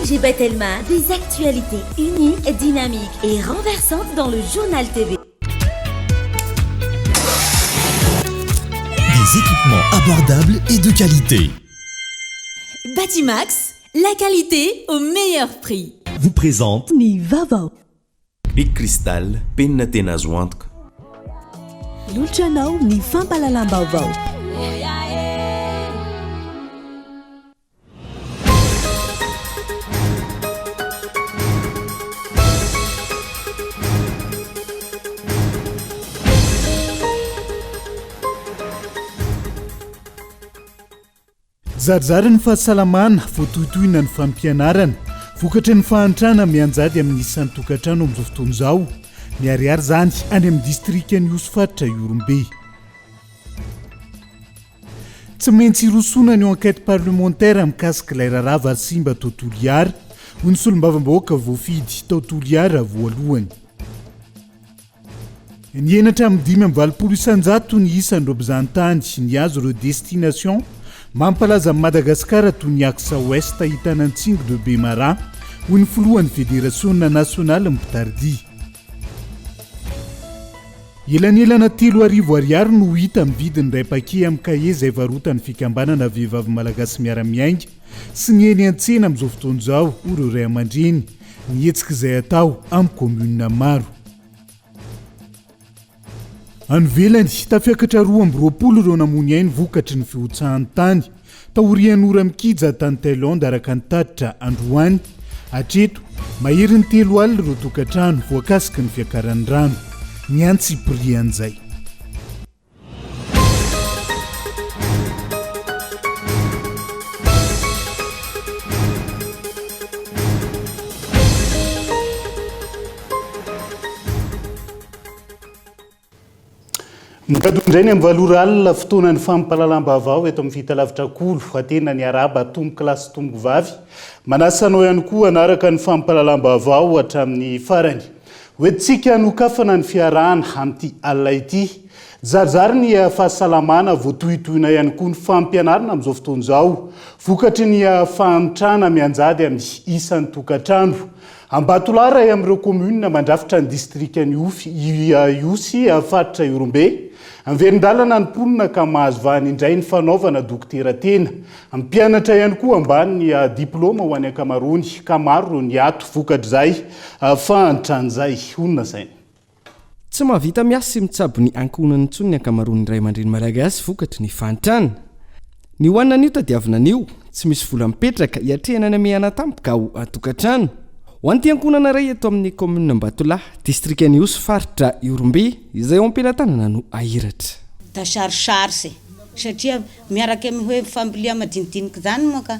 MG Batelma, des actualités uniques, dynamiques et renversantes dans le journal TV. Des équipements abordables et de qualité. Batimax, la qualité au meilleur prix. Vous présente Ni Vava. Big Cristal, penina tena azo antoka. Lolotranao ny fampalalam-baovao. zarizary ny fahasalamana voatohitohina ny fampianarana vokatry ny fahantrana mianjady amin'ny isan'ny tokantrano amin'izao fotoana izao miariary zany any amin'ny distrika ny Osofatra Iorombe. Tsy maintsy irosona ny enquête parlementaire mikasika ilay raharaha Vasimba Toliara ho ny solombavambahoaka voafidy tao Toliara voalohany. Ny enatra amin'ny 5,20 ny isan'ireo mpizahantany ny azo ireo destination mampalaza Madagasikara toy ny Axa Ouest Hitanantsingo de Bemara ho ny filohan'ny Fédération Nationale Mpitardia. Elanelana 3,000 ariary no hita amin'ny vidiny iray paquet amin'ny cahier izay varotan'ny fikambanana vehivavy malagasy miara-miainga sy ny eny an-tsena amin'izao fotoana izao ireo ray aman-dreny ny hetsika izay atao amin'ny commune maro. Anovelany tafiakatra 220 ireo namony ainy vokatry ny fihotsahany tany taorian'ora mikija tany Thaïlande araka ny tatitra androany hatreto mahery ny 3 alina ireo tokantrano voakasika ny fiakaran'ny rano ny antsy an'izay. Mikadondray ny amin'ny valora alina fotoanan'ny fampalalam-baovao eto amin'ny fitalavitra kolo atena ny araba tombo kilasy tombo vavy manasanao ihany koa anaraka ny fampalalam-baovao hatramin'ny farany hoentsika nokafana ny fiarahana amin'ity alina ity zarizary ny fahasalamana voatohitohina ihany koa ny fampianarana amin'izao fotoana izao vokatry ny fahantrana mianjady amin'ny isan'ny tokantrano Ambatolaray amin'ireo commune mandrafitra ny distrika ny Osy faritra Iorombe Anverindalana ny mponina ka mahazo vahany indray ny fanaovana dokotera tena mpianatra ihany koa ambany ny diplôma ho any ankamarony ka maro ny ato vokatry izay fahantran'izay onona zay. Tsy mahavita miasa sy mitsabo ny ankonany intsony ny ankamarony iray aman-dreny malagasy vokatry ny fahantrana. Ny hoanina an'io tadiavina an'io tsy misy vola mipetraka hiatrehana ny amehana tampoka ho atokantrano. Ho an'ity ankonana iray eto amin'ny commune Ambatolahy, distrika ny Osy faritra Iorombe izay ao am-pelantanana no ahiratra. Da sarosarsy satria miaraka amin'ny hoe fambolia madinidinika zany moa ka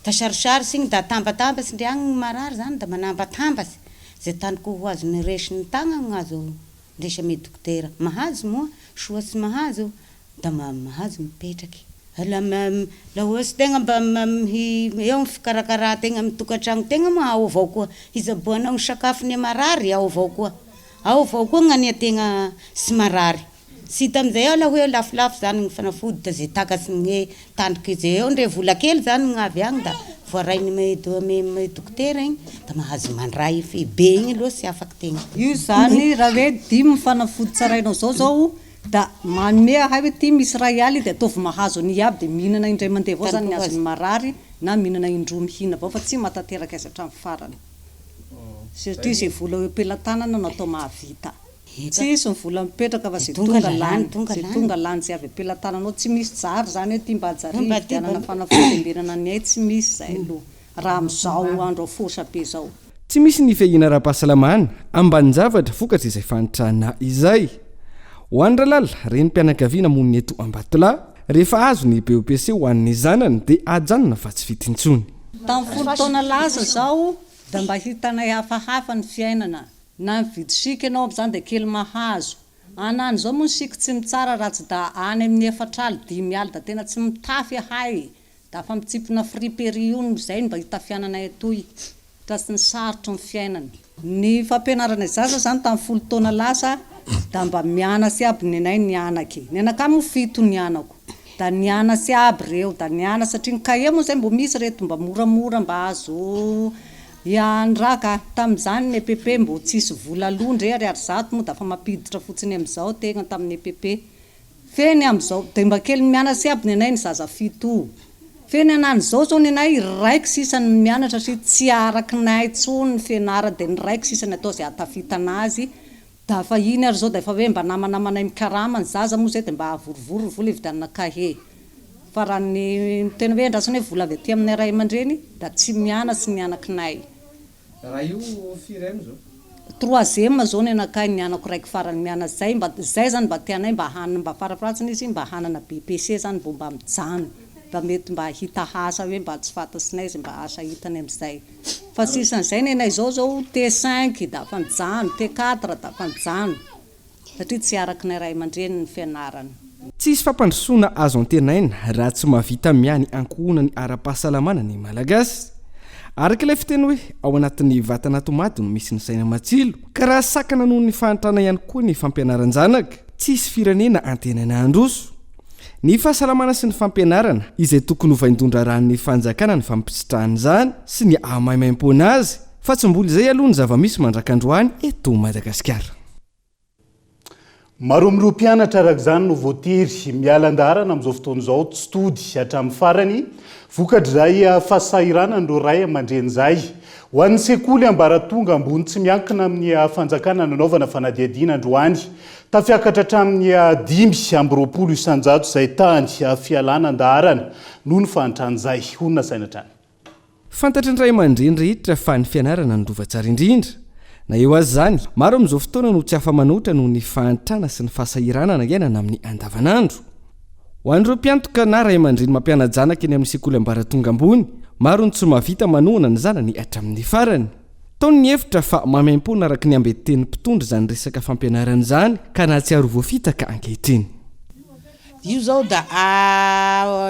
da sarosarsy igny da tambatambasy ndriagny ny marary zany da manambatambasy zay tany ko ho azo miresy ny tagna azo ndresa ame dokotera mahazo moa soa tsy mahazo da mahazo mipetraky. La ohatsy tegna mba eo ny fikarakara tegna amin'ny tokantrano tegna moa ao avao koa izaboanao ny sakafo ny marary ao avao koa gnany tegna sy marary sy hita amizay ao la hoe lafolafo zany ny fanafody da zay takatsy ny tandriky zay eo ndre vola kely zany gnavy agny da voarainy me dokotera igny da mahazo mandray be igny aloha sy afaky tegna io zany raha hoe 5 fanafody tsarainao zao da manome hay hoe ty misy ray aly de ataovy mahazo ny aby de mihinana indray mandeha avao zany ny azo ny marary na mihinana indroa mihina avao fa tsy matateraka azy hatramin'ny farany satria zay vola hoe pelantanana no atao mahavita tsy isy ny vola mipetraka fa zay tonga lany zay avy pelantananao tsy misy jary zany hoe ty mba jary dianana fanafody ambenana ny ay tsy misy zay aloha raha am'izao andro afosa be zao Tsy misy ny fehina ara-pahasalamana ambanin-javatra vokatry izay fahantrana izay. Ho an'ny ralala reny mpianakaviana moniny eto Ambatolahy rehefa azo ny BEPC ho an'ny zanany dia ajanona fa tsy fitintsony. Tamin'ny 10 taona lasa zao da mba hitanay hafahafa ny fiainana na mividy sika ianao amin'izany dia kely mahazo. Anany zao moa ny sika tsy mitsara raha tsy da any amin'ny 4 aly 5 aly da tena tsy mitafy ahay da fa mitsipona friperion zay mba hitafiananay atoy da tsy ny sarotro ny fiainana. Ny fampianarana zaza zany tamin'ny 10 taona lasa da mba mianatsy aby nenay ny anaky. Ny anakamo 7 ny anako. da nianasy aby reo da niana satria ny kahie moa zay mbo misy reto mba moramora mba azo iandraka tamin'izany ny EPP mbo tsisy vola londry ary zato moa da fa mampiditra fotsiny amin'izao tegna tamin'ny EPP feny amin'izao de mba kely mianasy aby ny anay ny zaza fito feny anany zao zao ny anay raiky sisany mianatra satria tsy arakinay tsony ny fianara de ny raiky sisany atao zay atafita anazy da fa iny ary zao da efa hoe mba namanamanay mikarama ny zaza moa zay de mba avorovory vola ividanana kahie fa raha ny tena hoe andrasany hoe vola avy aty aminay ray aman-dreny da tsy mianatsy ny anakinay raha io firy ano zao 3e zao ny anakay ny anako raiky farany miana zay mba zay zany mba tianay mba hanana mba farapratsiny izy mba hanana BPC zany mba mijano mba mety mba hita asa hoe mba tsy fantatsinay zay mba asa hitany amin'izay fa sisan'izay ny anay zao T5 da fa mijano T4 da fa mijano satria tsy arakinay ray aman-dreny ny fianarana tsisy fampandrosoana azo antenaina raha tsy mahavita miany ankohona ny ara-pahasalamana ny malagasy araka ilay fiteny hoe ao anatin'ny vatana tomaty no misy ny saina matsilo ka raha sakana noho ny fahantrana ihany koa ny fampianaran-janaka tsisy firenena antenana androso ny fahasalamana sy ny fampianarana izay tokony ho vaindondra ran'ny fanjakana ny fampisitrahany zany sy ny ahamaimaimpona azy fa tsy mboly izay aloha ny zava-misy mandrakandroany eto Madagasikara. Maromireo mpianatra araka izany no voatiry mialan-darana amin'izao fotoana izao tsy tody hatramin'ny farany vokatrizay fahasahiranana ireo ray aman-dreny izay ho an'ny sekoly ambaratonga ambony tsy miankina amin'ny fanjakana nanaovana fanadihadiana androany tafiakatra hatramin'ny 5 isanjato izay tany fialanandarana noho ny fahantrany izay honina saina trany fantatry ny ray aman-dreny rehetra fa ny fianarana ny rova tsara indrindra na eo azy zany maro amin'izao fotoana no tsy afa-manoatra noho ny fahantrana sy ny fahasahiranana iainana amin'ny andavanandro ho an'ireo mpiantoka na ray aman-dreny mampiana-janaka eny amin'ny sekoly ambaratonga ambony maro ny tsy mahavita manohana ny zanany hatramin'ny farany taony ny hevitra fa mamaim-pona araka ny ambeteny mpitondra zany resaka fampianarana izany ka na tsy aro voafitaka ankehitriny io zao da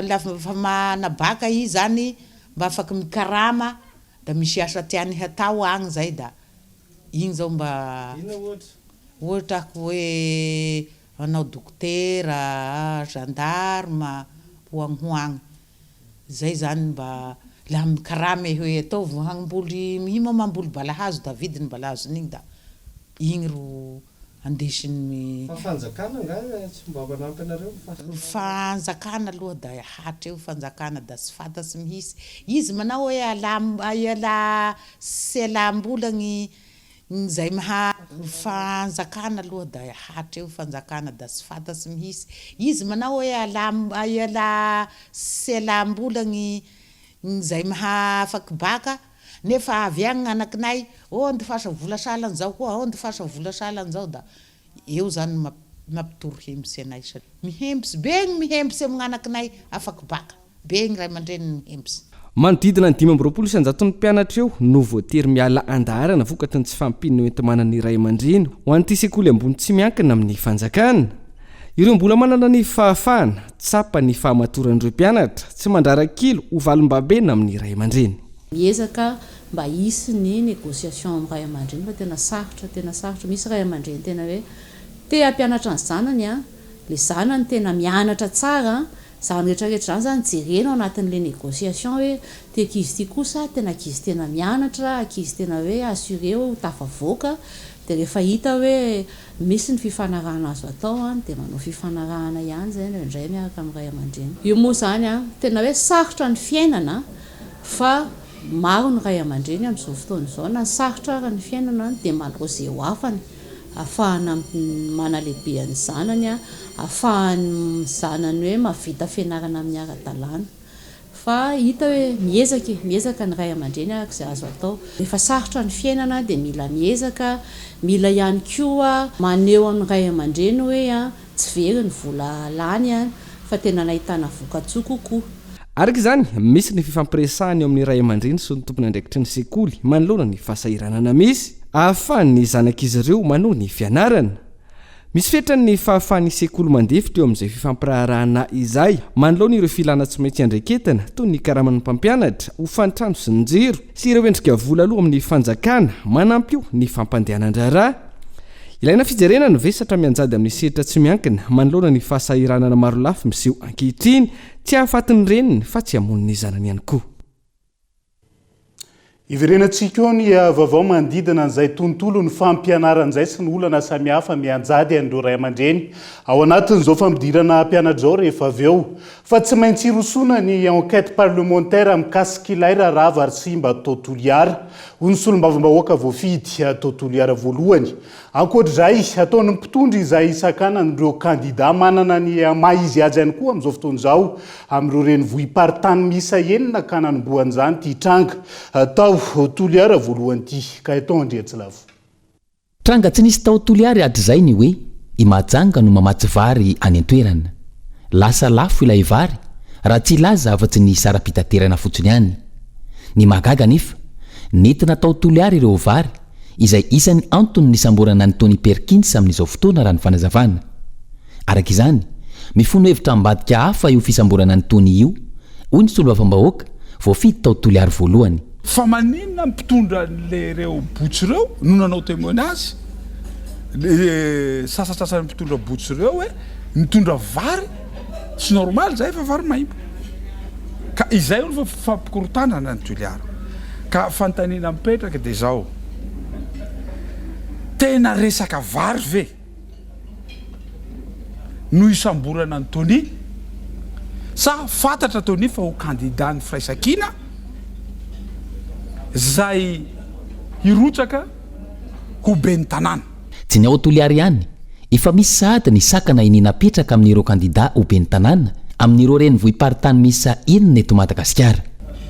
lafa manabaka izy zany mba afaky mikarama da misy asa tiany hatao agny zay da igny zao mba ohatra hoe anao dokotera gendarme hoagny zay zany mba la mikarama hoe atao vohagnim-boly mihima mamboly balahazo da vidiny balahazo igny da igny ro andesiny fanjakana nga tsy mba manampy anareo fanjakana aloha da hatra eo fanjakana da tsy fantatsy mihisy izy manao hoe ala selam-bolagny zay maha fanjakana aloha da hatra eo fanjakana da tsy fantatsy mihisy izy manao hoe ala selam-bolagny zay maha afaky baka nefa avy agny anakinay ndifasa vola salan'izao koa ndifasa vola salan'izao da eo zany mampitory hembitsy anay mihembitsy be mihembitsy amin'ny anakinay afaky baka be gny ray aman-dreny mihembitsy manodidina ny 5 isanjato ny mpianatra eo no voatery miala andaharana vokatry ny tsy fampinina ho entimanan'ny ray aman-dreny ho an'ity sekoly ambony tsy miankina amin'ny fanjakana ireo mbola manana ny fahafahana tsapa ny fahamatorandreo mpianatra tsy mandrarakilo ho valim-babena amin'ny ray aman-dreny miezaka mba hisy ny négociation amin'ny ray aman-dreny fa tena sarotra misy ray aman-dreny tena hoe te hampianatra ny zanany le zanany tena mianatra tsara zany rehetrarehetra zany zany jerena ao anatin'le négociation hoe te ankizy ty kosa tena ankizy tena mianatra ankizy tena hoe assuré ho tafavoaka de rehefa hita hoe misy ny fifanarahana azo atao de manao fifanarahana ihany zay indray miaraka amin'ny ray aman-dreny io moa zany tena hoe sarotra ny fiainana fa maro ny ray aman-dreny amin'izao fotoana izao na sarotra ary ny fiainana de malao zay ho afany ahafahana manalehibe ny zanany ahafahany zanany hoe mavita fianarana amin'ny ara-dalàna fa hita hoe miezaka ny ray aman-dreny araka izay azo atao rehefa sarotra ny fiainana de mila miezaka mila ihany koa maneho amin'ny ray aman-dreny hoe tsy very ny vola lany fa tena nahitana vokatsoa kokoa araka izany misy ny fifampiresahany eo amin'ny ray aman-dreny sy ny tompony andraikitry ny sekoly manoloana ny fahasahiranana misy ahafahany zanak'izy ireo manohy ny fianarana misy fetrany fahafahany sekoly mandefitra eo amin'izay fifampirarahana izay manoloana ireo filana tsy maintsy andraiketana toy ny karaman'ny mpampianatra ho fantrano sy ny jiro sy ireo endrika vola aloha amin'ny fanjakana manampy io ny fampandehanandraraha ilaina fijerenana vesatra mianjady amin'ny seritra tsy miankina manoloana ny fahasahiranana maro lafy miseho ankehitriny tsy hahafatiny reniny fa tsy hamoniny izanany ihany koa. Iverenantsika eo ny vaovao mandidina an'izay tontolo ny fampianaran'izay sy ny olana samihafa mianjady an'ireo ray aman-dreny ao anatin'izao fampidirana mpianatra izao rehefa avy eo fa tsy maintsy irosona ny enquête parlementaire mikasika ilay raharaha ary simba Totoliara ho ny solombavambahoaka voafidy Totoliara voalohany. Ankoatr'izay ataony mpitondra izay isan-kanan'ireo kandida manana ny maha-izy azy ihany koa amin'izao fotoana izao amin'ireo renivohim-paritany miisa enina ka nanombohan'izany ity tranga tao Toliara voalohany ity ka eto Andriatsilavo. Tranga tsy nisy tao Toliara hatrizay ny hoe imajanga no mamatsy vary any an-toerana. Lasa lafo ilay vary raha tsy laza afa-tsy ny sara-pitaterana fotsiny ihany. Ny mahagaga nefa nentina tao Toliara ireo vary izay isany antony nisamborana ny Tony Perkins amin'izao fotoana raha ny fanazavana. Araka izany, mifono hevitra ambadika hafa io fisamborana ny Tony io, hoy ny solombavambahoaka voafidy tao Toliara voalohany. Fa maninona mpitondra ireo botsy ireo no nanao témoignage sasasasany mpitondra botsy ireo hoe mitondra vary tsy normal zay fa vary maimbo. Ka izay no fampikorotana ny Toliara. Ka fanontaniana mipetraka dia zao. Tena resaka vary ve no isamborana ny Tony sa fantatra Tony fa ho kandida ny firaisan-kina zay hirotsaka ho ben'ny tanàna. Tsy ny ao Toliara ihany, efa misy sahady ny sakana ininapetraka amin'ireo kandida ho ben'ny tanàna amin'ireo renivohim-paritany miisa enina eto Madagasikara.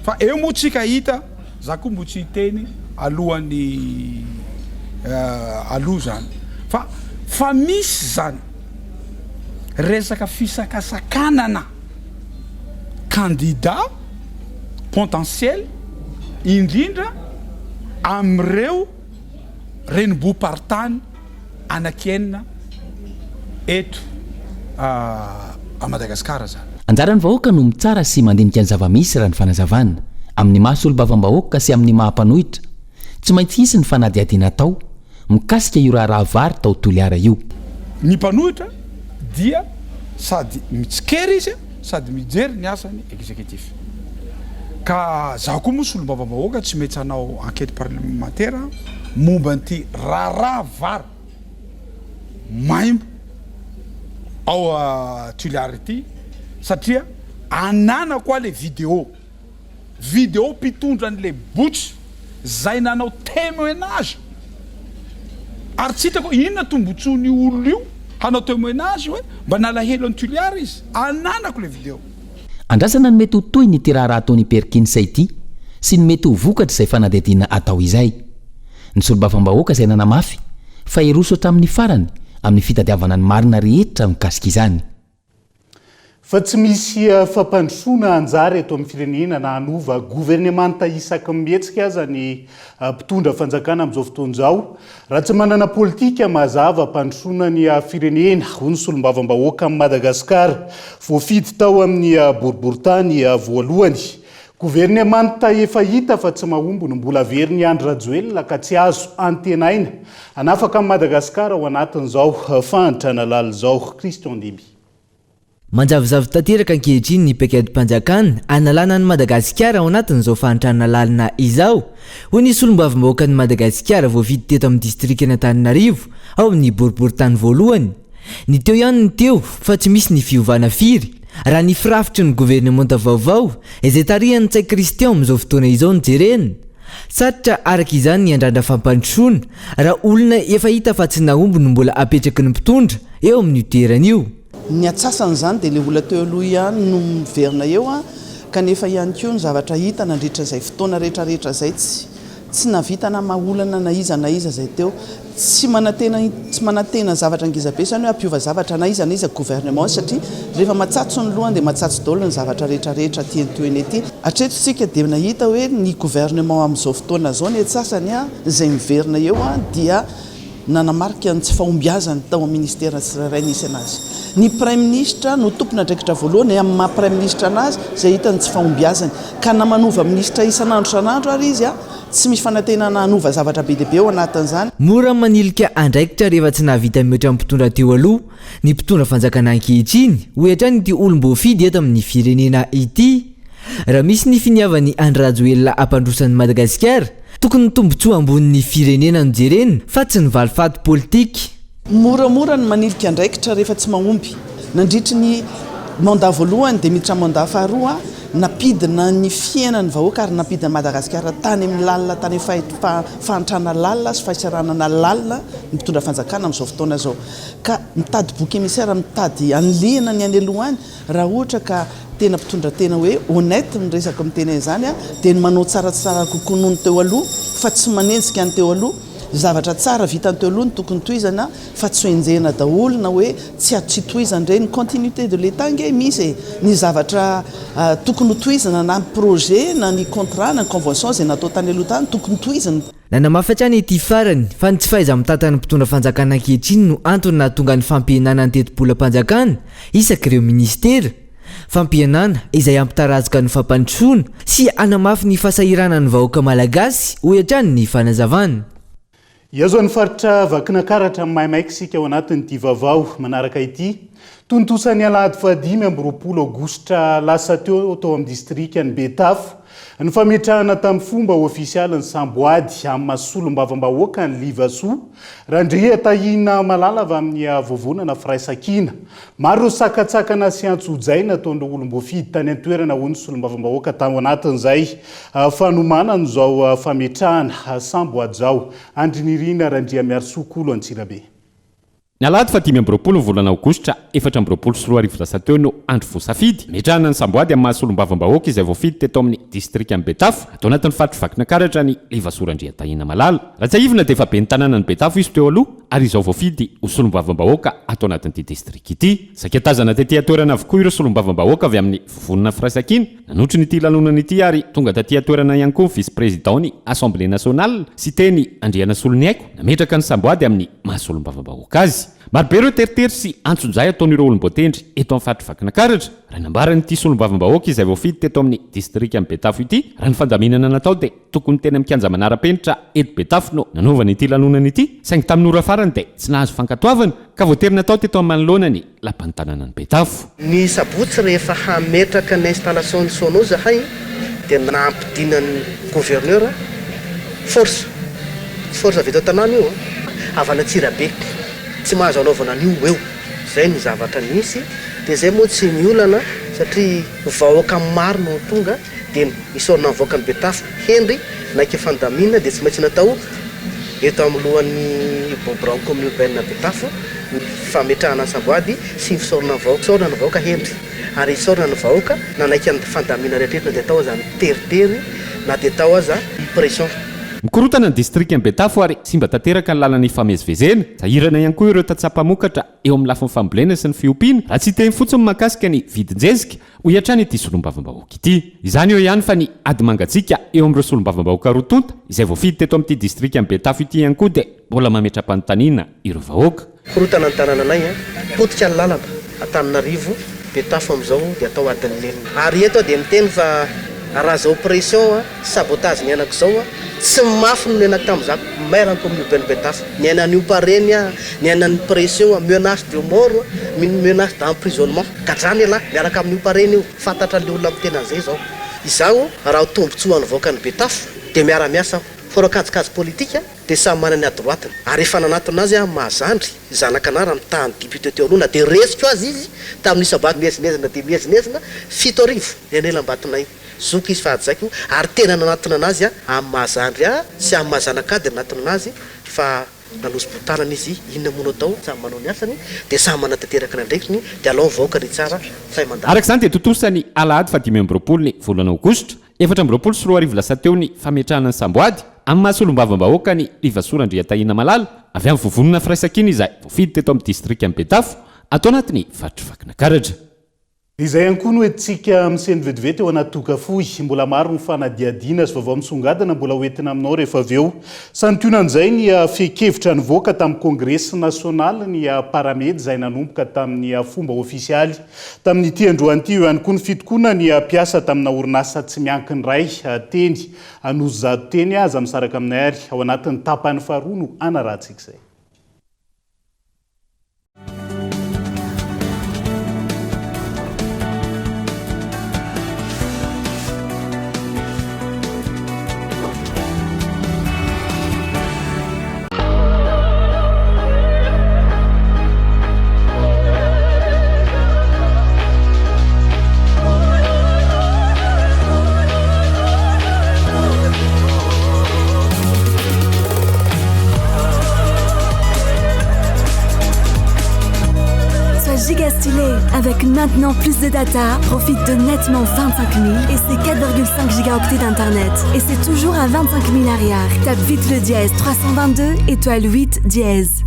Fa eo moa tsika hita, za koa mbo tsy hiteny alohan'ny aloha zany. Fa misy zany resaka fisakasakanana kandida potentiel indrindra amreo renivohim-paritany anakenina eto a Madagasikara zany. Anjara ny vahoaka no mitsara sy mandinika ny zava-misy raha ny fanazavana amin'ny maha-solombavambahoaka sy amin'ny maha-mpanohitra. Tsy maintsy hisy ny fanadihadiana tao mikasika io raharaha vary tao Toliara io. Ny mpanohitra dia sady mitsikery izy sady mijery ny asany exécutif. Ka zaho koa moa solombavambahoaka tsy mety hanao enquête parlementaire momba an'ity raharaha vary maimbo ao Toliara ity satria anana koa le vidéo mpitondra an'le botsy zay nanao témoignage ary tsy hitako inona tombontsoan'ny olo io hanao témoignage hoe mba nalahelo any Toliara izy ananako le vidéo. Andrasana ny mety ho toy ny tiraharaha Tony Perkins ity sy ny mety ho vokatra izay fanadihadiana atao izay. Ny solombavambahoaka izay nanamafy fa iroso hatramin'ny farany amin'ny fitadiavana ny marina rehetra mikasika izany. Fa tsy misy fampandrosoana anjara eto amin'ny firenena na hanova gouvernemanta isaky mihetsika aza ny mpitondra fanjakana amin'izao fotoana izao raha tsy manana politika mazava hampandrosoana ny firenena ho ny solombavambahoaka amin'ny Madagasikara voafidy tao amin'ny boriboritany voalohany. Gouvernemanta efa hita fa tsy mahomby no mbola very ny Andry Rajoelina ka tsy azo antenaina hanafaka amin'ny Madagasikara ao anatin'izao fahantrana lala izao. Christian Deby. Manjavozavo tanteraka ankehitriny ny paikadimpanjakana analana ny Madagasikara ao anatin'izao fahantrana lalina izao. Hoy ny solombavambahoaka ny Madagasikara voafidy teto amin'ny distrikta Antananarivo ao amin'ny boriboritany voalohany. Ny teo ihany ny teo fa tsy misy ny fiovana firy raha ny firafitry ny gouvernemanta vaovao izay tarihany Tsay Christian amin'izao fotoana izao ny jerena. Satrotra araka izany ny andrandra fampandrosoana raha olona efa hita fa tsy nahomby no mbola apetraky ny mpitondra eo amin'ny toerana io. Ny atsasany zany dia le olona teo aloha ihany no miverina eo kanefa ihany koa ny zavatra hita nandritra izay fotoana rehetrarehetra izay tsy navitana mahaolana na iza izay teo tsy manatena zavatra ngizabe zany hoe ampiova zavatra na iza gouvernement satria rehefa matsatso ny lohany dia matsatso daholo ny zavatra rehetrarehetra tiantoeny ety. Hatreto sika dia nahita hoe ny gouvernement amin'izao fotoana izao ny atsasany izay miverina eo dia nanamarika ny tsy fahombiazany tao amin'ny ministera tsirairay nisy anazy ny prime ministre no tompona draikitra voalohany amin'ny maha prime ministre anazy zay hitany tsy fahombiazany ka namanova ministre isan'andro san'andro ary izy a tsy misy fanantenana hanova zavatra be deabe ao anatin'izany mora manilika andraikitra rehefa tsy nahavita mioatra amin'ny mpitondra teo aloha ny mpitondra fanjakana ankehitriny ohatrany ity olom-boafidy eto amin'ny firenena ity raha misy ny finiavany Andry ampandrosan'ny Madagasikara tokony tombontsoa ambonin'ny firenena no jerena fa tsy ny valifaty politika moramora ny manilika andraikitra rehefa tsy mahomby nandritry ny mandat voalohany dia miditra mandat faharoa napidina ny fiainany vahoaka ary napidina Madagasikara tany amin'ny lalina tany fahantrana lalina sy fahasaranana lalina mitondra fanjakana amin'izao fotoana zao ka mitady boky émissaire mitady anlihana ny any aloha any raha ohatra ka tena mpitondra tena hoe honnête ny resaka amin'ny tena izany a dia ny manao tsaratsara kokoa noho ny teo aloha fa tsy manenjika ny teo aloha zavatra tsara vita ny teo aloha ny tokony toizana fa tsy hoenjehana daholo na hoe tsy toizana ireny continuité de l'état nge misy ny zavatra tokony ho toizana na projet na ny contrat na ny convention zay natao tany aloha tany tokony toizana nanamafatrany ity farany fa ny tsy fahaiza mitantana mpitondra fanjakana ankehitriny no antony nahatonga ny fampihenana ny teti-bolam-panjakana isak'ireo ministera fampihenana izay ampitarazoka ny fampandrosoana sy anamafy ny fasahirana ny vahoaka malagasy ohatrany ny fanazavana iazo ny faritra vakinakaratra maimaika sika ao anatin'ity vaovao manaraka ity tontosany alahady fahadimy amby roapolo aogositra lasa teo amin'ny distrikany Betafo ny fametrahana tamin'ny fomba ofisialy ny Samboady amin'ny masolom-bavambahoaka ny Livasoa randria tahina malala avy amin'ny vovonana firaisakina maro sakatsakana sy antsojaina ataon'ireo olom-boafidy tany an-toerana ho ny solom-bavambahoaka tao anatin'izay fanomanana izao fametrahana Samboady zao andrinirina randria miarosokolo Antsirabe. Ny alahady fa 5 amby roapolo ny volana aogositra 4 amby roapolo sy 4 lasa teo no andro voasafidy metrahana ny Samboady amin'ny mahasolom-bavambahoaka izay voafidy teto amin'ny distrika ny Betafo atao anatin'ny fatry vakinakaratra ny Livasorandria tahina malala raha tsy aivina dia efa be ny tanàna ny Betafo izy teo aloha ary izao voafidy ho solom-bavambahoaka atao anatin'ity distrika ity saika tazana tetỳ atoerana avokoa ireo solom-bavambahoaka avy amin'ny vovonana firaisakina nanotry n'ity lanonana ity ary tonga tatỳ atoerana ihany koa ny vice-président-ny Assemblée nationale sy teny Andriana Soloniaiko nametraka ny Samboady amin'ny mahasolom-bavambahoaka azy marobe ireo teritery sy antsonjay ataon'ireo olom-boatendry eto amin'ny fatry vakinakaratra raha nambarany ity solom-bavambahoaka izay voafidy teto amin'ny distrika ny Betafo ity raha ny fandaminana natao dia tokony tena mikanja manara-penitra eto Betafo no nanaovana ity lanonana ity saingy tamin'ny ora farany dia tsy nahazo fankatoavana ka voatery natao teto amin'ny manoloana ny lapan'ny tanàna ny Betafo. Ny sabotsy rehefa hametraka ny installation ny sono zahay dia nampidinan'ny gouverneur force avy eto tanàna io avana Antsirabe tsy mahazo anaovana an'io eo zay ny zavatra nisy dia zay moa tsy miolana satria vahoaka maro no tonga dia isorina ny vahoaka ny Betafo Henry naika fandamina dia tsy maintsy natao eto amin'ny lohan'ny Branco commune urbaine Betafo fametrahana Samboady sy fisorina ny vahoaka Henry ary isorina ny vahoaka nanaiky ny fandamina rehetrarehetra dia atao aza teritery na dia atao aza pression. Mikorotana ny distrika ny Betafo ary sy mba tanteraka ny lalana ifamezivezena sahirana ihany koa ireo tatsapamokatra eo amin'ny lafin'ny fambolena sy ny fiompiana raha tsy teny fotsiny mahakasika ny vidinjezika ho hiatrany ity solom-bavambahoaka ity izany eo ihany fa ny ady mangatsika eo amin'ireo solom-bavambahoaka rotonta izay voafidy teto amin'ity distrika ny Betafo ity ihany koa dia mbola mametra-panontaniana ireo vahoaka. Korotana ny tanànanay potika ny lalana Antananarivo Betafo amin'izao dia atao adiny lenina ary eto dia miteny fa raha zao pression sabotage ny anak'izao tsy mafy no nianak tamin'izako mairany commune urbaine Betafo ny ainan'io pareny ny ainan'ny pression menace de mort menace d'emprisonnement ka zany lahy miaraka amin'io pareny io fantatra le olona mitena an'izay zao izaho raha tombotsoa ny vahoaka ny Betafo dia miara-miasa forokajikajy politika dia samy manany adroatiny ary efa nanatona azy mahazandry zanakanara mitahany député teo aloha na dia resiko azy izy tamin'ny sabaty miezinezina dia miezinezina 7 arivo enela-mbatonay zoky izy fahadzaiko ary tena nanatona anazy amin'ny mahazandry sy amin'ny mahazanakady nanatona anazy fa nanosy botanana izy inona mono atao samy manao ny asany dia samy manatanteraka ny andraikiny dia alao vahoaka ny tsara say mandany araka izany dia totosany alahady fa 5 amby roapolo ny volana aogositra 4 amby roapolo sy 4 lasa teo ny fametrahana ny Samboady amin'ny mahasolom-bavambahoaka ny Livasorandria tahina malala avy amin'ny vovonana firaisakina izay voafidy teto amin'ny distrika ny Betafo atao anatin'ny fatry vakinakaratra. izay ihany koa no hoentsika miseny vetivety eo anaty tokafoy mbola maro ny fanadiadiana sy vaovao misongadina mbola hoentina aminao rehefa avy eo santionan'izay ny fekevitra nivoaka tamin'ny kongresy nasionaly ny paramedy izay nanomboka tamin'ny fomba ofisialy tamin'ny ity androan'ity eo ihany koa ny fitokoana ny mpiasa tamina orinasa tsy miankiny ray teny anozy zato teny aza misaraka aminay ary ao anatin'ny tapany faharoa no anarahantsika izay. Avec maintenant plus de data, profite de nettement 25 000 et c'est 4,5 gigaoctets d'internet. Et c'est toujours à 25 000 arrière. Tape vite le dièse 322 étoile 8 dièse.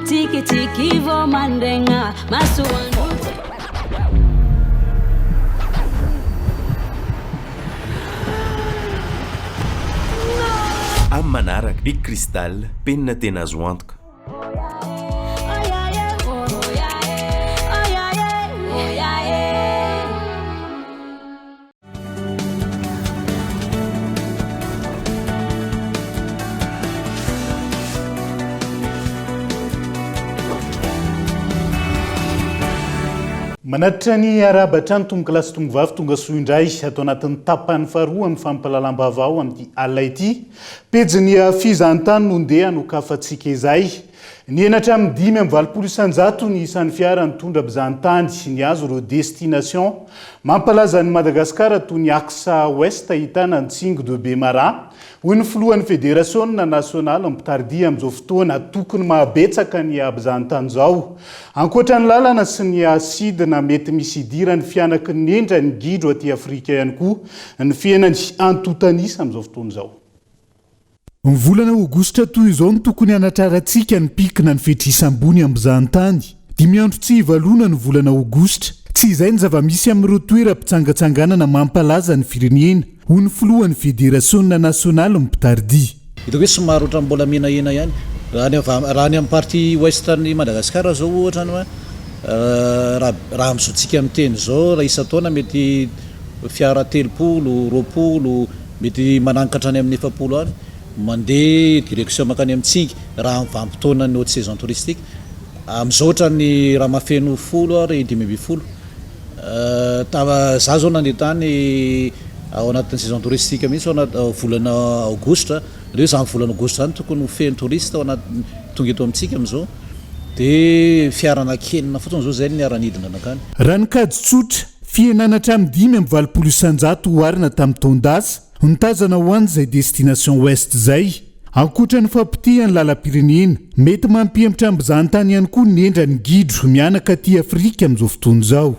Tiki tiki vo mandenga masuandu. Amin'ny manaraka Big Crystal penina tena azo antoka. Manatitra ny arabatra ny tomboka lasy tombovavy tonga soa indray atao anatin'ny tapany faharoa amin'ny fampahalalam-bavao amin'ity alina ity pejy ny fizahantany no ndeha nokafatsika izay ny enatra amin'ny 5 isanjato ny isan'ny fiara nitondra mpizahatany ny azo ireo destination mampalaza ny Madagasikara toy ny axa ouest ahitana ny Tsingy de Bemara hoy ny filohan'ny fédération nationale mpitardia amin'izao fotoana tokony mahabetsaka ny mpizahatany zao ankoatra ny lalana sy ny asidina mety misy idirany fianaky ny endra ny gidro aty Afrika ihany koa ny fiainany antotanisa amin'izao fotoana zao. Ny volana aogositra toy izao no tokony anatrarantsika ny pikina ny fetrisam-bony am'izahantany 5 andro tsy hivalona ny volana aogositra tsy izay ny zava-misy amin'ireo toeram-pitsangatsanganana mampalaza ny firenena hoy ny filohan'ny fédération nationale mpitardia. Itako hoe somary ohatran'ny mbola menahena ihany raha ny amin'ny partie ouest-ny Madagasikara zao ohatra ny raha amizotsika amin'ny teny zao raha isa-taona mety fiara 30-20 mety manankatra any amin'ny 70 any mandeha direction makany amin'ny Tsingy raha vampitoana ny haute saison touristique amin'izao ohatrany raha mafeno 10 ary 10 za zao nandeha tany ao anatin'ny saison touristique mihitsy ao volana aogositra reo za volana aogositra zany tokony feno touriste ao anaty tonga eto amintsika amin'izao dia fiarana kenina fotsiny zao zay ny aranidina anakany raha nikady tsotra fienanatra amin'ny 5 isanjato hoarina tamin'ny taondasa nitazana ho any izay destination ouest zay ankoatra ny fampitihany lalam-pirenena mety mampiempotra ambizahantany ihany koa ny endra ny gidro mianaka aty Afrika amin'izao fotoana izao.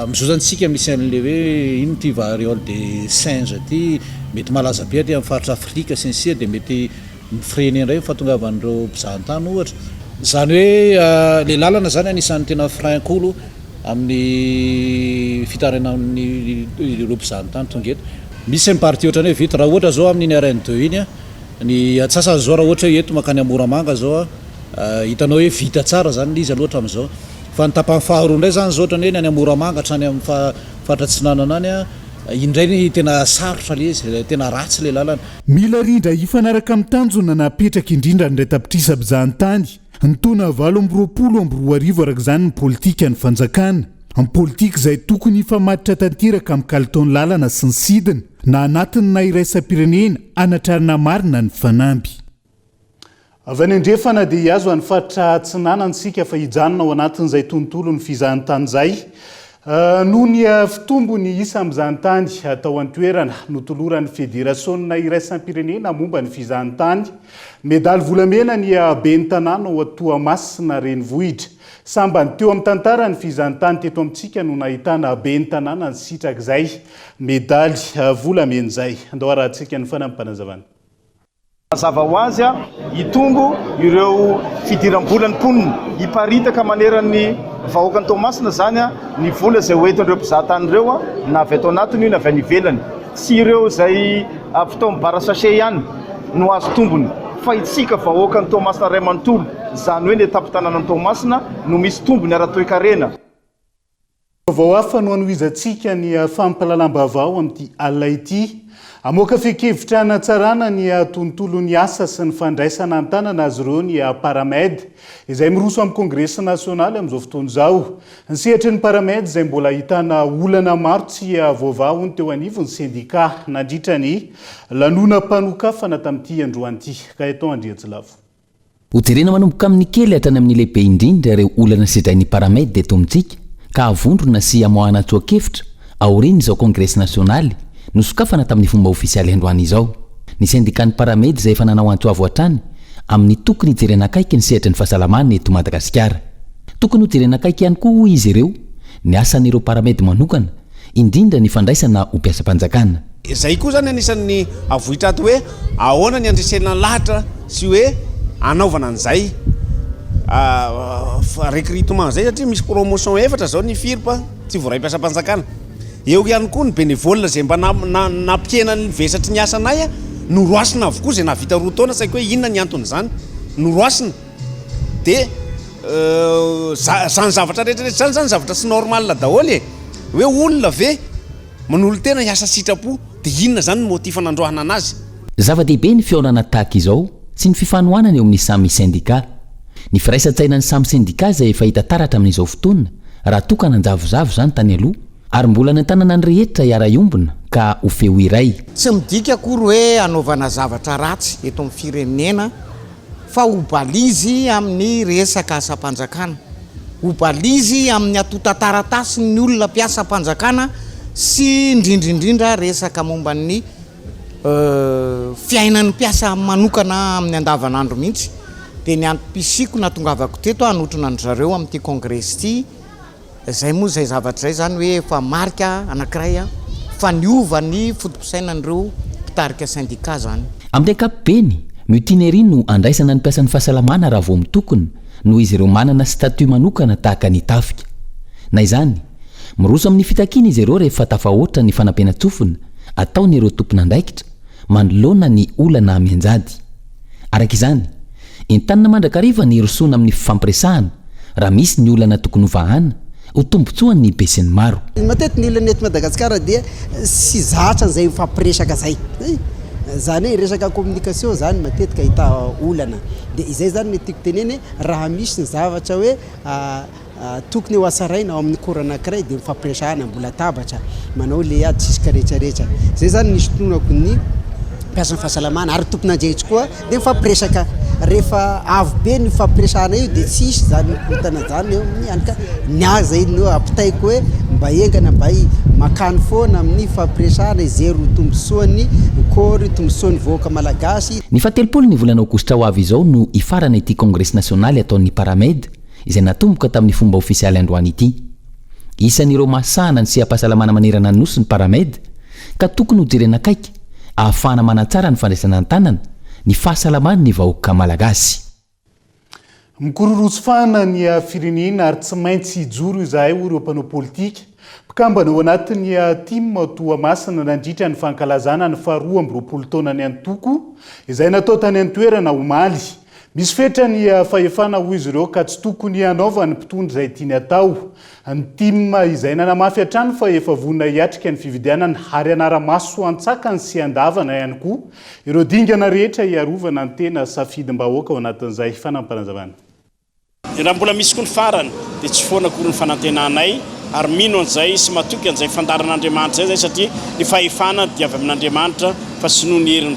Amin'izao zany tsika misy an'le hoe ino ty variole de singe ty mety malaza be aty amin'ny faritra Afrika sy ny sisa dia mety mifreny indray fahatongavan'ireo mpizahantany ohatra zany hoe le lalana zany anisan'ny tena frein-kolo amin'ny fitarana amin'ny ireo mpizahantany tonga eto. Misy ny partie ohatrany hoe vita raha ohatra zao amin'ny RN2 iny ny atsasany zao raha ohatra eto makany Moramanga zao hitanao hoe vita tsara zany izy aloatra amin'izao fa ny tapany faharoa indray zany zao ohatrany hoe ny any Moramanga hatrany amin'ny faritra Tsinanana any indray ny tena sarotra le izy tena ratsy le lalana. Mila rindra ifanaraka amin'ny tanjona napetraka indrindra ny retapitrisa mpizahatany ny taona 2020 araka izany ny politika ny fanjakana ny politika izay tokony hifamatitra tanteraka amin'ny kalitao lalana sy ny sidina na anatiny na iraisam-pirenena anatrarina marina ny fanamby. Avy any andrefana dia hiazo any faritra Tsinanana sika fa hijanona ao anatin'izay tontolo ny fizahantany izay noho ny fitombo ny isa mizahantany atao an-toerana notoloran'ny fédération iraisam-pirenena momba ny fizahantany medaly volamena ny ben'ny tanàna ao Toamasina renivohitra sambany teo amin'ny tantara ny fizantany teto amintsika no nahitana be ny tanàna ny sitrak'izay medaly volamen'izay andao rahantsika ny fanampanazavana mazava ho azy hitombo ireo fidiram-bolany mponina hiparitaka maneran'ny vahoakany Tomasina zany ny vola izay hoentin'ireo mpizahatany ireo na avy ato anatiny io na avy any ivelany sy ireo izay fitaovam-bara sachet ihany no azo tombony fa itsika vahoakany Tomasina ray manontolo zany hoe ny etapy-tanànan'ny Tomasina no misy tombony ara-toe-karena. Vao hafa no anohizantsika ny fampahalalam-baovao amin'ity alina ity. Amoaka fehi-kevitra hanatsarana ny tontolon'ny asa sy ny fandraisana an-tanana azy ireo ny Paramed izay miroso amin'ny Kongresa Nasionaly amin'izao fotoana izao. Ny sehatry ny Paramed izay mbola ahitana olana maro tsy vaovao ny teo anivon'ny sendika nandritra ny lanonam-panokafana tamin'ity androany ity. Ka eto Andriatsilavo. Hojerena manomboka amin'ny kely hatrany amin'ny lehibe indrindra ireo olana sedrain'ny Paramed eto amintsika ka avondrona sy amoahana tsoakevitra aoriany izao Kongresa Nasionaly nosokafana tamin'ny fomba ofisialy androany izao. Ny sendikan'ny Paramed izay efa nanao antsoavo hatrany amin'ny tokony hijerena akaiky ny sehatry ny fahasalamana eto Madagasikara. Tokony hijerena akaiky ihany koa izy ireo ny asan'ireo Paramed manokana indrindra ny fandraisana ho mpiasam-panjakana. Izay koa zany anisan'ny avohitra ato hoe ahoana ny andresena lahatra sy hoe anaovana an'izay recrutement zay satria misy promotion efatra zao ny firpa tsy voaray mpiasam-panjakana. Eo ihany koa ny bénévole zay mba nampikena ny vesatry ny asanay noroasina avokoa zay navita roa taona saiko hoe inona ny antony zany noroasina de zany zavatra rehetrarehetra zany zavatra sy normal daholo hoe olona ve manolo tena hiasa sitrapo de inona zany ny motif nandrahana anazy. Zava-dehibe ny fiaonana tahaka izao sy ny fifanohanana eo amin'ny samy sendika. Ny firaisan-tsaina ny samy sendika izay efa hita taratra amin'izao fotoana raha tokana njavozavo zany tany aloha ary mbola ny tanana ny rehetra hiara-iombona ka ho feo iray. Tsy midika akory hoe anaovana zavatra ratsy eto amin'ny firenena fa ho balizy amin'ny resaka asa-panjakana, ho balizy amin'ny atota-taratasy ny olona mpiasa panjakana sy indrindraindrindra resaka momba ny fiainan'ny mpiasa manokana amin'ny andavanandro mihitsy. Dia ny antom-pisiko natongavako teto hanotrona ny zareo amin'ity kongresa ity zay moa zay zavatra zay zany hoe efa marika anankiray fa niova ny fotom-pisainan'ireo mpitarika sindika zany. Amin'ny ankapobeny mutinerie no andraisana ny mpiasan'ny fahasalamana raha vao mitokona noho izy ireo manana statut manokana tahaka ny tafika. Na izany miroso amin'ny fitakiana izy ireo rehefa tafahoatra ny fanampiana-tsofina ataony ireo tompon'andraikitra manoloana ny olana amianjady. Araka izany entanina mandrakariva ny rosoana amin'ny fifampiresahana raha misy ny olana tokony hovahana ho tombotsoany ny be sy ny maro. Matetiky ny olana eto Madagasikara dia sy zatra an'izay mifampiresaka zay. Zany hoe resaka communication zany matetika ahita olana. Dia izay zany ny tiako teneny raha misy ny zavatra hoe tokony ho asaraina ao amin'ny kora anankiray dia mifampiresahana mbola tabatra manao le ady sisika rehetrarehetra. Zay zany ny sotonako ny mpiasan'ny fahasalamana ary tompon'andraikitra koa dia mifampiresaka. Rehefa avo be ny fampiresahana io dia tsisy zany kotana zany eo mianika niaza iny eo ampitaiko hoe mba engana mba makany foana amin'ny fampiresahana izay ro tombosoany kory tombosoany vahoaka malagasy. Ny fahatelopolo ny volana aogositra ho avy izao no ifarana ity Kongresa Nasionaly ataon'ny Paramed izay natomboka tamin'ny fomba ofisialy androany ity. Isan'ireo masahana ny seha-pahasalamana manerana ny nosy ny Paramed ka tokony ho jerena akaiky ahafahana manatsara ny fandraisana an-tanana ny fahasalamana ny vahoaka malagasy. Mikororotsofana ny firenena ary tsy maintsy hijoro izahay ireo mpanao politika. Mpikambana ao anatin'ny team Toamasina nandritra ny fankalazana ny faharoa amby roapolo taona ny antoko izay natao tany an-toerana Omaly. Misy fetra ny fahefana ho izy ireo ka tsy tokony hanaova ny mpitondra izay tiany atao. Ny team izay nanamafy hatrany fa efa vonona hiatrika ny fividianana ary anara-maso antsakany sy andavana ihany koa ireo dingana rehetra hiarovana ny tena safidim-bahoaka ao anatin'izay fanampanazavana. Raha mbola misy koa ny farany dia tsy foana koa ny fanantenanay ary mino an'izay sy matoky an'izay fandaran'Andriamanitra zay satria ny fahefana dia avy amin'Andriamanitra fa sy noho ny herin'ny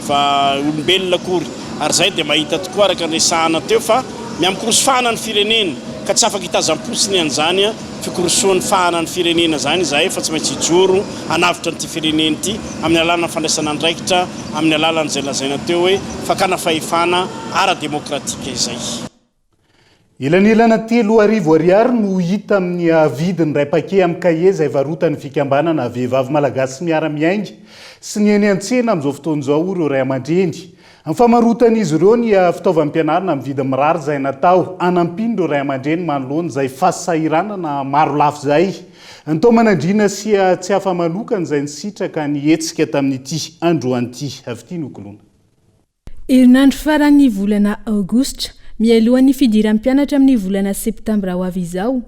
olombelona akory. Ary zay dia mahita tokoa araka ny resahana teo fa miamikorosofahana ny firenena ka tsy afaka hitazam-posiny an'izany fikorosoan'ny fahana ny firenena zany izay fa tsy maintsy hijoro hanavitra n'ity firenena ity amin'ny alalana fandraisana andraikitra amin'ny alalan'izay lazaina teo hoe fakana fahefana ara-demokratika izay. Ilanilana 3,000 ariary no hita amin'ny vidiny ray pake amin'ny kahier izay varotany fikambanana vehivavy malagasy miara-miainga sy ny eny an-tsena amin'izao fotoana izao ireo ray aman-dreny. Amin'ny famarotan'izy ireo ny fitaovam-pianarana amin'ny vidiny mirary izay natao anampiny ireo ray aman-dreny manoloana izay fahasahiranana maro lafo izay. Ny tao-manandriana sy tsy hafa manokana izay nisitraka ny hetsika tamin'ity androany ity avy ity nokolona. Herinandro faran'ny volana aogositra mialohan'ny fidiran'ny mpianatra amin'ny volana septambra ho avy izao,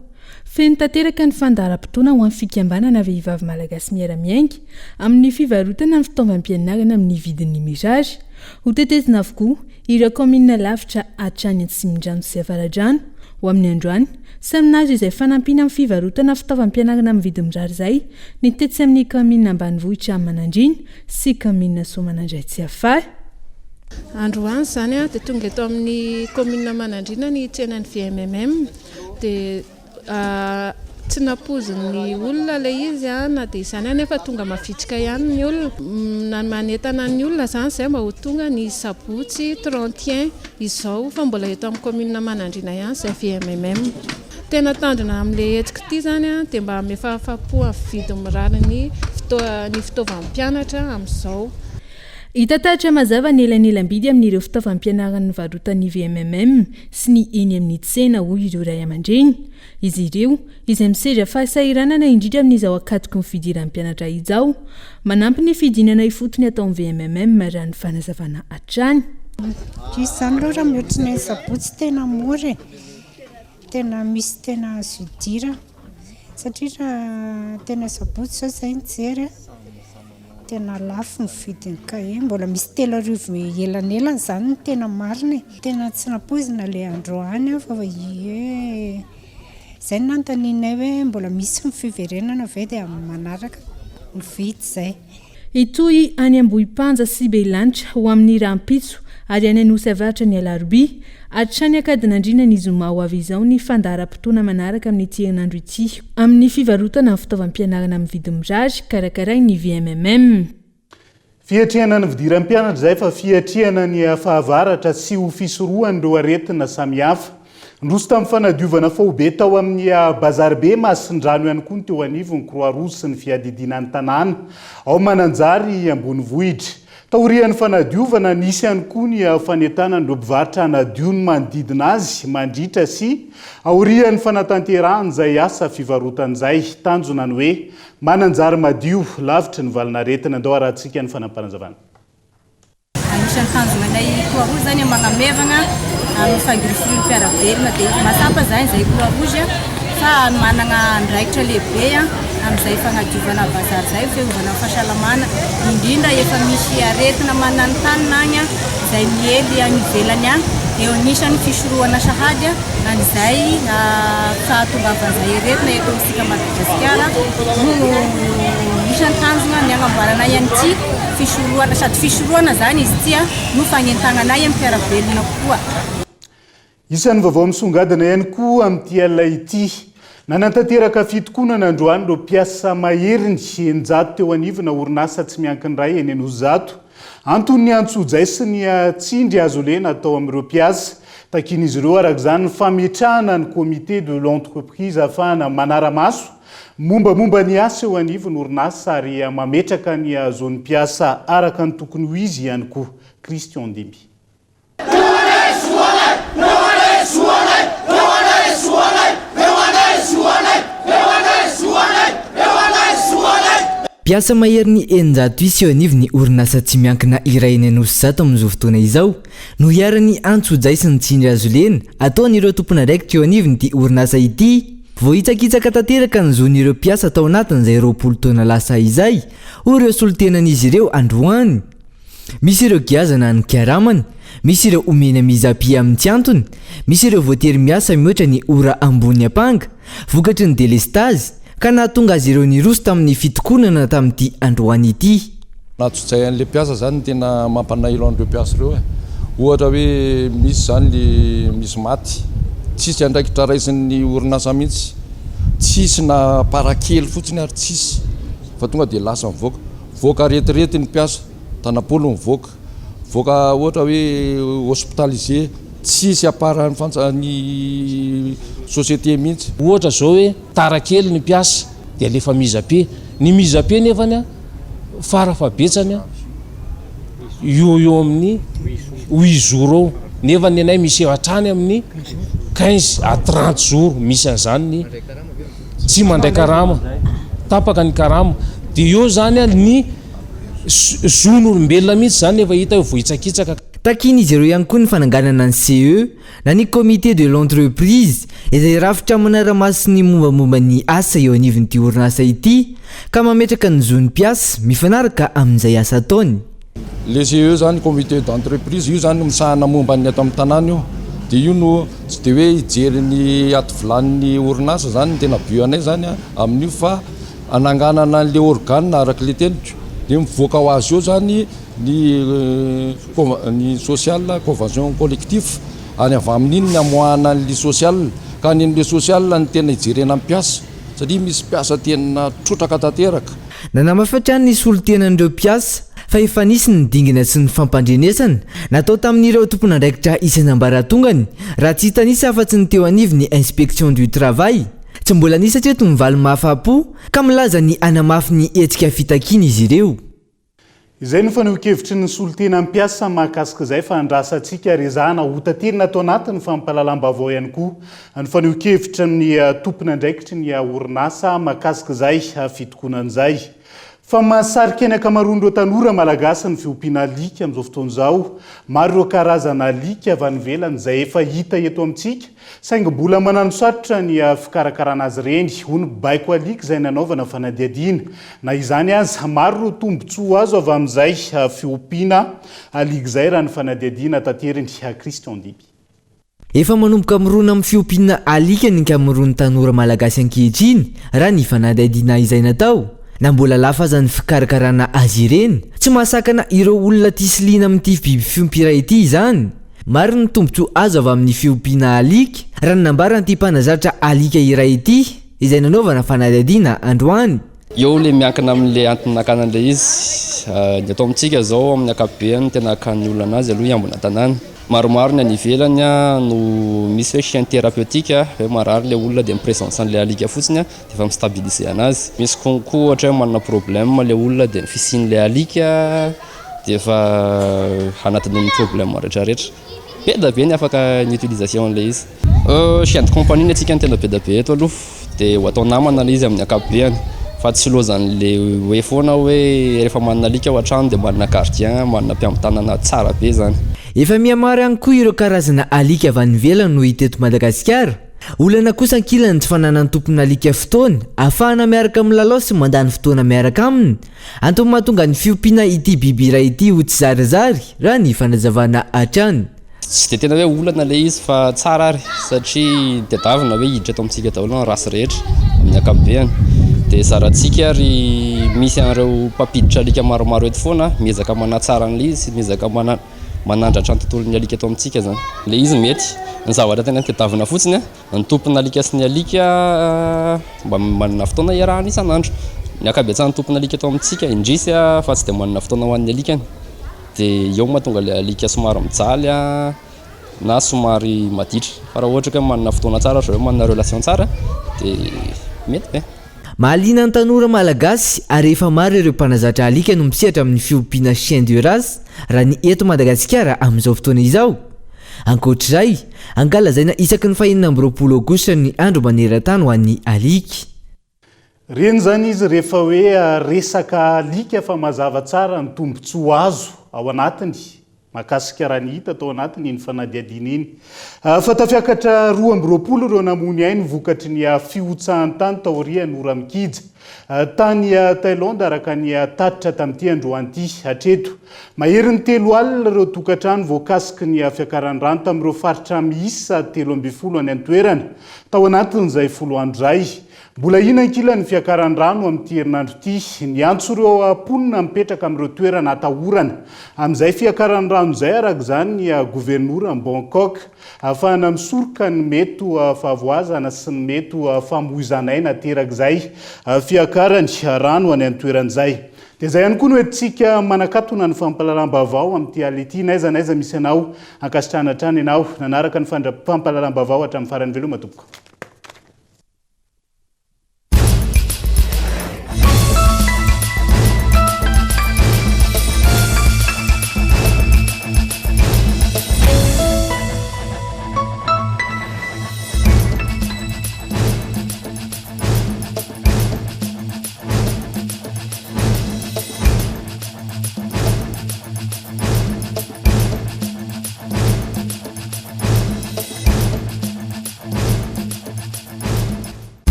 feno tanteraka ny fandaharam-potoana ho amin'ny fikambanana vehivavy malagasy miara-miainga amin'ny fivarotana ny fitaovam-pianarana amin'ny vidiny numérage. Ho tetezina avokoa ireo commune lavitra hatrany Antsimondrano sy Avaradrano ho amin'ny androany, saminazy izay fanampiana amin'ny fivarotana fitaovam-pianarana amin'ny vidiny mirary izay ny tetsi amin'ny commune ambanivohitra Manandrina sy commune Soamanandray tsy afara. Androany zany dia tonga eto amin'ny commune Manandrina ny tsenan'ny VMMM dia tsy napozin'ny olona ilay izy na dia izany nefa tonga mafitrika ihany ny olona manentana ny olona zany izay mba ho tonga ny sabotsy 31 izao fa mbola eto amin'ny commune Manandrina ihany izay VMMM. Tena tandrina amin'ilay hetsika ity zany dia mba mifahafapo amin'ny vidiny mirary ny fitaovam-pianatra amin'izao. Hitatatra mazava ny elanelam-bidy amin'ireo fitaovam-pianarana varotan'ny VMMM sy ny eny amin'ny tsena hoy ireo ray aman-dreny. Izy ireo izay misedra fahasahiranana indrindra amin'izao akatoko ny fidiran'ny mpianatra izao, manampy ny fidinana ifotony atao amin'ny VMMM raha ny fanazavana hatrany. Izany loatra mihoatra ny sabotsy tena mora, tena misy tena zodira satria raha tena sabotsy zao izay nijery tena lafo ny vidiny kahe, mbola misy 3,000 elanelana izany ny tena marina, tena tsy napoizina ilay androany fa izay nantaninay hoe mbola misy ny fiverenana ve dia manaraka ny vidy izay. Itoy any Ambohipanja sy Belanitra ho amin'ny Rampitso ary any Anosy Avaratra ny Alarobia hatrany Akadinandriana ny Zoma ho avy izao ny fandaharam-potoana manaraka amin'ity herinandro ity amin'ny fivarotana ny fitaovam-pianarana amin'ny vidiny mirary karakarain'ny VMMM. Fiatrehana ny fidiran'ny mpianatra izay fa fiatrehana ny fahavaratra sy ho fisorohan'ireo aretina samihafa. Ndroso tamin'ny fanadiovana fahobe tao amin'ny bazaribe Masindrano ihany koa ny teo anivony Croix-Rouge sy ny fiadidinan'ny tanàna ao Mananjary ambony vohitra. Taorian'ny fanadiovana nisy ihany koa ny fanetana ny mpivarotra anadio ny manodidina azy mandritra sy aorian'ny fanatanterahana izay asa fivarotan'izay tanjona ny hoe Mananjary madio lavitra ny valina aretina. Andao arahantsika ny fanampanazavana. Anisan'ny tanjonanay Croix-Rouge zany magnamevana amin'ny fangirofirony mpiarabelona dia masapa zany izay Croix-Rouge fa manana andraikitra lehibe amin'izay fagnadiovana bazary izay fiovana fahasalamana indrindra efa misy aretina mananontanina agny izay miely any ivelany any eo anisan'ny fisorohana sahady an'izay fahatongavan'izay aretina eto amintsika Madagasikara no isan'ny tanjona ny agnamboaranay an'ity fisorohana sady fisorohana zany izy ity no fagnentananay amin'ny mpiarabelona koa. Isan'ny vaovao misongadina ihany koa amin'ity alina ity. Nanantanteraka fitokonana androany ireo mpiasa maherin'ny enjato teo anivona orinasa tsy miankin'iray eny Anosizato. Antony antsoja sy ny tsindry azo lena atao amin'ireo mpiasa. Takin'izy ireo arak'izany ny fametrahana ny comité de l'entreprise afahana manara-maso mombamomba ny asa eo anivony orinasa ary mametraka ny zon'ny mpiasa araka ny tokony ho izy ihany koa. Christian Ndimby. Mpiasa maherin'ny eninjato isy eo anivony orinasa tsy miankina iray eny Anosizato amin'izao fotoana izao no hiarany antsojay sy ny tsindry azo lena ataon'ireo tompon'andraikitra eo anivon'ity orinasa ity. Vohitsakitsaka tanteraka ny zon'ireo mpiasa tao anatin'izay 20 taona lasa izay ho ireo solotenan'izy ireo androany. Misy ireo giazana ny kiaramany, misy ireo omena mizapi amin'ny tsy antony, misy ireo voatery miasa mihoatra ny ora ambony apanga vokatry ny delestazy ka nahatonga azy ireo niroso tamin'ny fitokonana tamin'ity androany ity. Nahatsojay an'ilay mpiasa zany tena mampanailo an'ireo mpiasa ireo. Ohatra hoe misy zany le misy maty, tsisy andraikitra raisin'ny orinasa mihitsy, tsisy na parakely fotsiny ary tsisy fa tonga dia lasa mivoaka. Voaka aretirety ny mpiasa, tanapolo mivoaka. Voaka ohatra hoe hospitalisé, tsisy aparany ny société mihitsy. Ohatra zao hoe tarakely ny mpiasa de alefa mizape, ny mizape nefany a farafabetsany a eo amin'ny 8 jours eo, nefa ny anay misy hatrany amin'ny 15 à 30 jours misy an'izany ny tsy mandray karama, tapaka ny karama. De eo zany a ny zon'olombelona mihitsy zany efa hita vohitsakitsaka. Takiny izy ireo ihany koa ny fananganana ny CE na ny comité de l'entreprise izay rafitra manara-maso ny mombamomba ny asa eo anivon'ity orinasa ity ka mametraka ny zon'ny mpiasa mifanaraka amin'izay asa ataony. Le CE zany comité d'entreprise io zany misahana momba ny ato amin'ny tanàna io, de io no tsy de hoe hijery ny ato vilanin'ny orinasa zany ny tena bio anay zany amin'io fa ananganana an'le organe araka le teniko de mivoaka ho azy eo zany ny social convention collectif any avy amin'iny ny amoahana an'le social ka n'le social ny tena hijerena mpiasa satria misy mpiasa tena trotraka tanteraka. Nanamafatra ny solotenan'ireo mpiasa fa efa nisy ny dingina sy ny fampandrenesana natao tamin'ireo tompon'andraikitra isan'ambaratongany raha tsy hitanisy afa-tsy ny teo anivo ny inspection du travail. Tsy mbola nisy hatreto mivaly mahafapo ka milaza ny anamafy ny hetsika fitakiana izy ireo. Izay no faneho-kevitry ny solotena mpiasa mahakasika izay fa andrasantsika rezahana hotaterina atao anatin'ny fampahalalam-baovao ihany koa ny faneho-kevitra amin'ny tompon'andraikitry ny orinasa mahakasika izay fitokonan'izay. Fa mahasarika any akamaroan'ireo tanora malagasy ny fiompiana alika amin'izao fotoana izao. Maro ireo karazana alika avy any ivelany izay efa hita eto amintsika saingy mbola manano sarotra ny fikarakarana azy ireny. Hoy ny baiko alika izay nanaovana fanadihadiana. Na izany aza maro ireo tombotsoa azo avy amin'izay fiompiana alika izay raha ny fanadihadiana tanterany Christian Diby. Efa manomboka mirona amin'ny fiompiana alika ny ankamaroan'ny tanora malagasy ankehitriny raha ny fanadihadiana izay natao. Na mbola lafa aza ny fikarakarana azy ireny, tsy mahasakana ireo olona tisilina amin'ity biby fiompiray ity izany. Maro ny tombotsoa azo avy amin'ny fiompiana alika raha ny nambaran'ity mpanazatra alika iray ity izay nanaovana fanadihadiana androany. Eo le miankina amin'le anton'akanan'le izy ny atao amintsika zao amin'ny akapobeany tena akan'ny olona anazy aloha iambona tanàna. Maromaro ny any ivelany no misy hoe chien thérapeutique hoe marary le olona de mipresence an'le alika fotsiny de efa mistabiliser anazy. Misy konko ohatra hoe manana problème le olona de ny fisian'le alika de efa anatin'ny problème rehetrarehetra. Be da be ny afaka ny utilisation le izy. Chien de compagnie atsika ny tena be da be eto aloha de ho atao namana le izy amin'ny akapobeany. Fa tsy lozan'le hoe foana hoe rehefa manana alika ao an-trano de manana gardien, manana mpiambi-tanana tsara be zany. Efa mihamary ihany koa ireo karazana alika avy any ivelany no hita eto Madagasikara. Olana kosa ankilany tsy fananany tompona alika fotoana, ahafahana miaraka milalao sy mandany fotoana miaraka aminy. Antony mahatonga ny fiompiana ity biby iray ity ho tsy zarizary raha ny fanazavana hatrany. Tsy de tena hoe olana le izy fa tsara ary satria tedavina hoe hiditra eto amintsika daholo ny rasy rehetra amin'ny akapobeany. De zarantsika ary misy an'ireo mpampiditra alika maromaro eto foana miezaka manatsara an'le izy, miezaka manandratra ny tontolon'ny alika eto amintsika zany. Le izy mety ny zavatra tena tedavina fotsiny ny tompona alika sy ny alika mba manana fotoana iarahana isan'andro. Ny akabetsan'ny tompona alika eto amintsika indrisy fa tsy de manana fotoana ho an'ny alikany. De eo mahatonga le alika somary mijaly na somary maditra. Fa raha ohatra hoe manana fotoana tsara ohatra hoe manana relation tsara de mety be. Mahaliana ny tanora malagasy ary efa maro ireo mpanazatra alika no misehatra amin'ny fiompiana chien de race raha ny eto Madagasikara amin'izao fotoana izao. Ankoatr'izay, angalazaina isaky ny 20 aogositra ny andro maneran-tany ho an'ny alika. Reny zany izy rehefa hoe resaka alika fa mazava tsara ny tombotsoa azo ao anatiny. Mahakasika raha ny hita atao anatiny ny fanadihadiana iny. Fa tafiakatra 20 ireo namony ainy vokatry ny fiotsahan-tany taorian'ny Oramikija. Tany Thaïlande araka ny tatitra tamin'ity androany ity hatreto. Maherin'ny 3 alina ireo tokantrano voakasiky ny fiakaran-drano tamin'ireo faritra miisa 13 any an-toerana. Tao anatin'izay 10 andro zay. Mbola ina ankila ny fiakaran-drano amin'ity herinandro ity, ny antso ireo ponina mipetraka amin'ireo toerana atahorana. Amin'izay fiakaran-drano izay araka izany ny gouvernoura Bangkok ahafahana misoroka ny mety fahavoazana sy ny mety famoizana aina terak'izay fiakarany rano any an-toeran'izay. dia izay ihany koa no hoentsika manakatona ny fampahalalam-baovao amin'ity ality naiza misy anao ankasitrahana hatrany ianao nanaraka ny fampahalalam-baovao hatramin'ny farany veloma tompoko.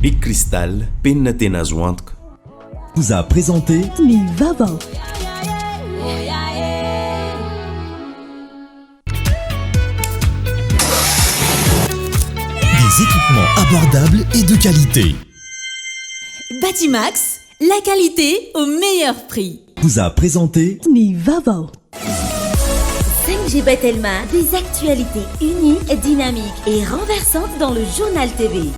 Bic Cristal, penina tena azo antoka. Vous a présenté Ni Vava. Des équipements abordables et de qualité. Batimax, la qualité au meilleur prix. Vous a présenté Ni Vava. 5G Batelma, des actualités uniques, dynamiques et renversantes dans le journal TV.